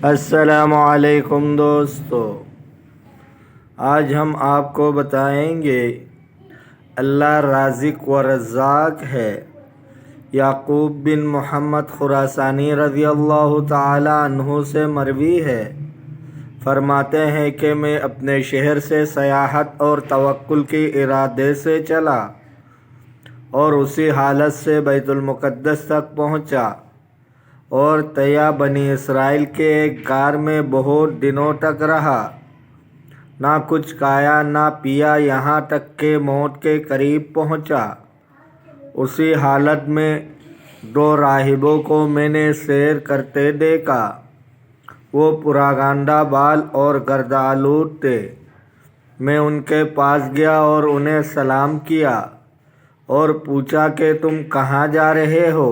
السلام علیکم دوستو، آج ہم آپ کو بتائیں گے اللہ رازق و رزاق ہے۔ یعقوب بن محمد خراسانی رضی اللہ تعالی عنہ سے مروی ہے، فرماتے ہیں کہ میں اپنے شہر سے سیاحت اور توکل کے ارادے سے چلا اور اسی حالت سے بیت المقدس تک پہنچا اور تیا بنی اسرائیل کے ایک غار میں بہت دنوں تک رہا، نہ کچھ کھایا نہ پیا، یہاں تک کہ موت کے قریب پہنچا۔ اسی حالت میں دو راہبوں کو میں نے سیر کرتے دیکھا، وہ پراگندہ بال اور گردآلود تھے۔ میں ان کے پاس گیا اور انہیں سلام کیا اور پوچھا کہ تم کہاں جا رہے ہو؟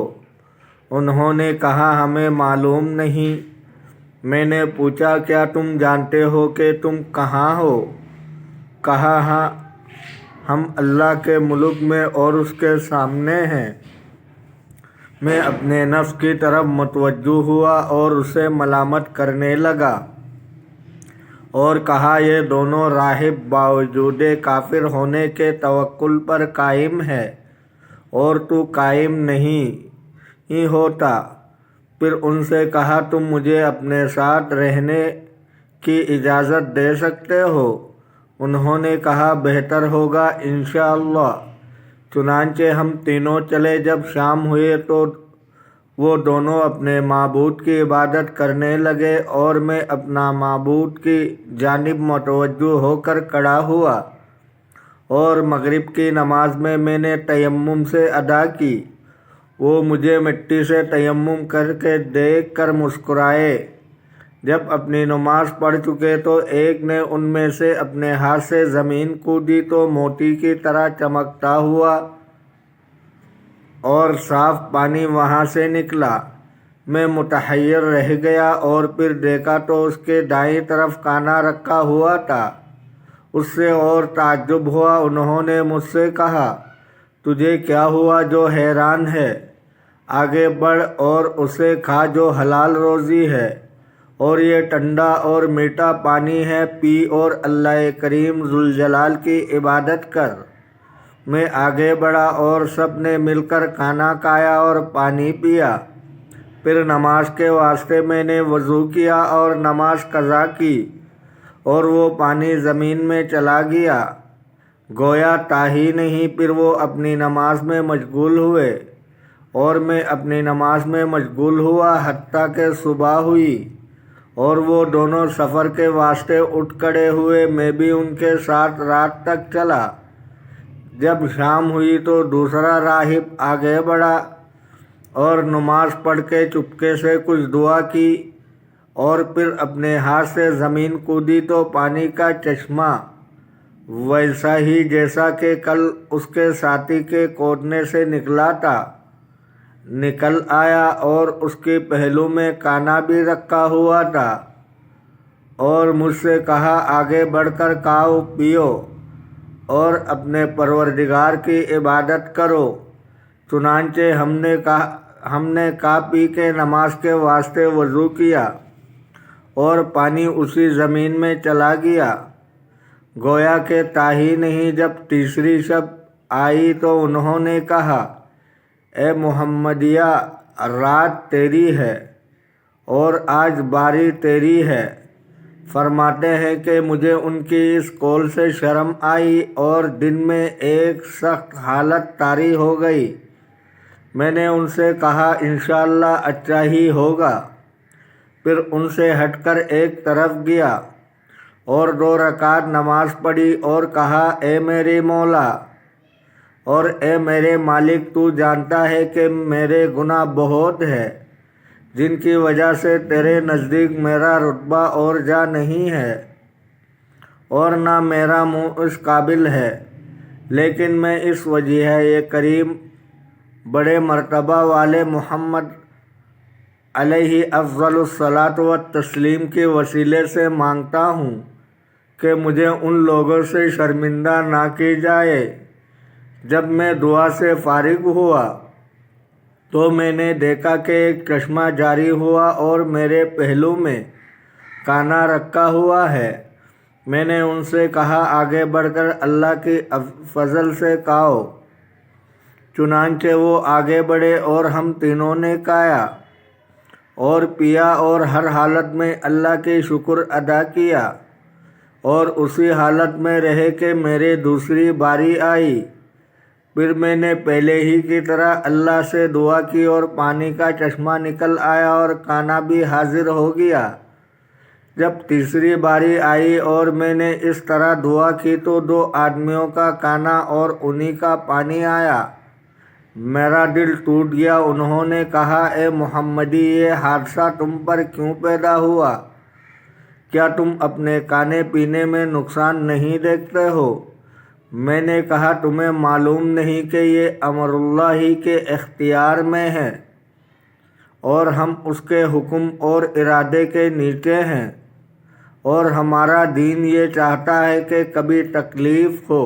انہوں نے کہا ہمیں معلوم نہیں۔ میں نے پوچھا کیا تم جانتے ہو کہ تم کہاں ہو؟ کہا ہاں، ہم اللہ کے ملک میں اور اس کے سامنے ہیں۔ میں اپنے نفس کی طرف متوجہ ہوا اور اسے ملامت کرنے لگا اور کہا یہ دونوں راہب باوجود کافر ہونے کے توکل پر قائم ہے اور تو قائم نہیں ہی ہوتا۔ پھر ان سے کہا تم مجھے اپنے ساتھ رہنے کی اجازت دے سکتے ہو؟ انہوں نے کہا بہتر ہوگا انشاءاللہ۔ چنانچہ ہم تینوں چلے۔ جب شام ہوئی تو وہ دونوں اپنے معبود کی عبادت کرنے لگے اور میں اپنا معبود کی جانب متوجہ ہو کر کھڑا ہوا اور مغرب کی نماز میں نے تیمم سے ادا کی۔ وہ مجھے مٹی سے تیمم کر کے دیکھ کر مسکرائے۔ جب اپنی نماز پڑھ چکے تو ایک نے ان میں سے اپنے ہاتھ سے زمین کو دی تو موتی کی طرح چمکتا ہوا اور صاف پانی وہاں سے نکلا۔ میں متحیر رہ گیا اور پھر دیکھا تو اس کے دائیں طرف کانا رکھا ہوا تھا۔ اس سے اور تعجب ہوا۔ انہوں نے مجھ سے کہا تجھے کیا ہوا جو حیران ہے؟ آگے بڑھ اور اسے کھا جو حلال روزی ہے، اور یہ ٹھنڈا اور میٹھا پانی ہے، پی اور اللہ کریم ذوالجلال کی عبادت کر۔ میں آگے بڑھا اور سب نے مل کر کھانا کھایا اور پانی پیا۔ پھر نماز کے واسطے میں نے وضو کیا اور نماز قضا کی اور وہ پانی زمین میں چلا گیا، گویا تھا ہی نہیں۔ پھر وہ اپنی نماز میں مشغول ہوئے اور میں اپنی نماز میں مشغول ہوا حتیٰ کہ صبح ہوئی اور وہ دونوں سفر کے واسطے اٹھ کھڑے ہوئے۔ میں بھی ان کے ساتھ رات تک چلا۔ جب شام ہوئی تو دوسرا راہب آگے بڑھا اور نماز پڑھ کے چپکے سے کچھ دعا کی اور پھر اپنے ہاتھ سے زمین کودی تو پانی کا چشمہ ویسا ہی جیسا کہ کل اس کے ساتھی کے کودنے سے نکلا تھا نکل آیا، اور اس کے پہلو میں کانا بھی رکھا ہوا تھا، اور مجھ سے کہا آگے بڑھ کر کھاؤ پیو اور اپنے پروردگار کی عبادت کرو۔ چنانچہ ہم نے کھا پی کے نماز کے واسطے وضو کیا اور پانی اسی زمین میں چلا گیا، گویا کہ تھا ہی نہیں۔ جب تیسری شب آئی تو انہوں نے کہا اے محمدیہ، رات تیری ہے اور آج باری تیری ہے۔ فرماتے ہیں کہ مجھے ان کی اس قول سے شرم آئی اور دل میں ایک سخت حالت طاری ہو گئی۔ میں نے ان سے کہا انشاءاللہ اچھا ہی ہوگا۔ پھر ان سے ہٹ کر ایک طرف گیا اور 2 رکعت نماز پڑھی اور کہا اے میرے مولا اور اے میرے مالک، تو جانتا ہے کہ میرے گناہ بہت ہے جن کی وجہ سے تیرے نزدیک میرا رتبہ اور جا نہیں ہے اور نہ میرا منہ اس قابل ہے، لیکن میں اس وجہ کریم بڑے مرتبہ والے محمد علیہ افضل الصلاۃ والتسلیم کے وسیلے سے مانگتا ہوں کہ مجھے ان لوگوں سے شرمندہ نہ کی جائے۔ جب میں دعا سے فارغ ہوا تو میں نے دیکھا کہ ایک چشمہ جاری ہوا اور میرے پہلو میں کانا رکھا ہوا ہے۔ میں نے ان سے کہا آگے بڑھ کر اللہ کی فضل سے کھاؤ۔ چنانچہ وہ آگے بڑھے اور ہم تینوں نے کھایا اور پیا اور ہر حالت میں اللہ کی شکر ادا کیا، اور اسی حالت میں رہے کہ میری دوسری باری آئی۔ پھر میں نے پہلے ہی کی طرح اللہ سے دعا کی اور پانی کا چشمہ نکل آیا اور کانا بھی حاضر ہو گیا۔ جب تیسری باری آئی اور میں نے اس طرح دعا کی تو 2 آدمیوں کا کانا اور انہی کا پانی آیا۔ میرا دل ٹوٹ گیا۔ انہوں نے کہا اے محمدی، یہ حادثہ تم پر کیوں پیدا ہوا؟ کیا تم اپنے کھانے پینے میں نقصان نہیں دیکھتے ہو؟ میں نے کہا تمہیں معلوم نہیں کہ یہ امر اللہ ہی کے اختیار میں ہے اور ہم اس کے حکم اور ارادے کے نیچے ہیں، اور ہمارا دین یہ چاہتا ہے کہ کبھی تکلیف ہو،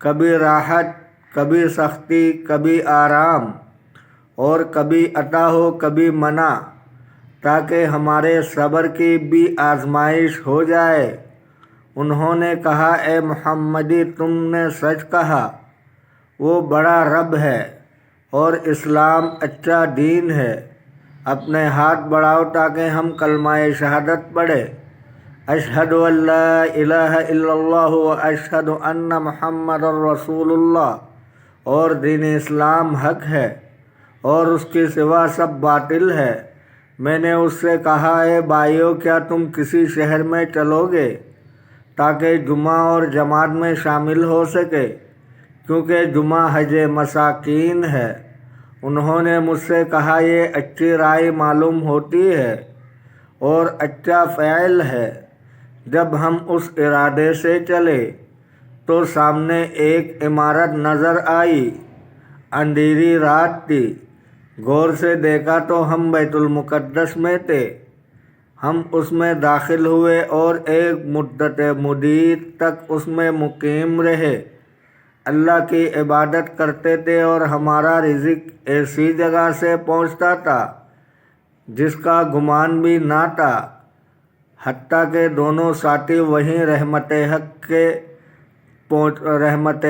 کبھی راحت، کبھی سختی، کبھی آرام، اور کبھی عطا ہو، کبھی منع، تاکہ ہمارے صبر کی بھی آزمائش ہو جائے۔ انہوں نے کہا اے محمدی، تم نے سچ کہا، وہ بڑا رب ہے اور اسلام اچھا دین ہے۔ اپنے ہاتھ بڑھاؤ تاکہ ہم کلمہ شہادت پڑھیں، اشہد ان لا الہ الا اللہ و اشہد ان محمد رسول اللہ، اور دین اسلام حق ہے اور اس کے سوا سب باطل ہے۔ میں نے اس سے کہا اے بھائیو، کیا تم کسی شہر میں چلو گے تاکہ جمعہ اور جماعت میں شامل ہو سکے، کیونکہ جمعہ حج مساکین ہے۔ انہوں نے مجھ سے کہا یہ اچھی رائے معلوم ہوتی ہے اور اچھا فعل ہے۔ جب ہم اس ارادے سے چلے تو سامنے ایک عمارت نظر آئی۔ اندھیری رات تھی۔ غور سے دیکھا تو ہم بیت المقدس میں تھے۔ ہم اس میں داخل ہوئے اور ایک مدت مدید تک اس میں مقیم رہے، اللہ کی عبادت کرتے تھے، اور ہمارا رزق ایسی جگہ سے پہنچتا تھا جس کا گمان بھی نہ تھا، حتیٰ کہ دونوں ساتھی وہیں رحمت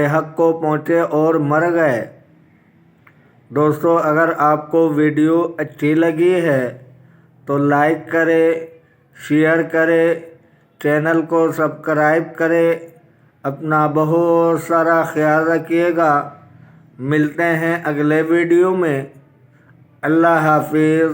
حق کو پہنچے اور مر گئے۔ دوستو، اگر آپ کو ویڈیو اچھی لگی ہے تو لائک کرے، شیئر کرے، چینل کو سبسکرائب کرے۔ اپنا بہت سارا خیال رکھیے گا۔ ملتے ہیں اگلے ویڈیو میں۔ اللہ حافظ۔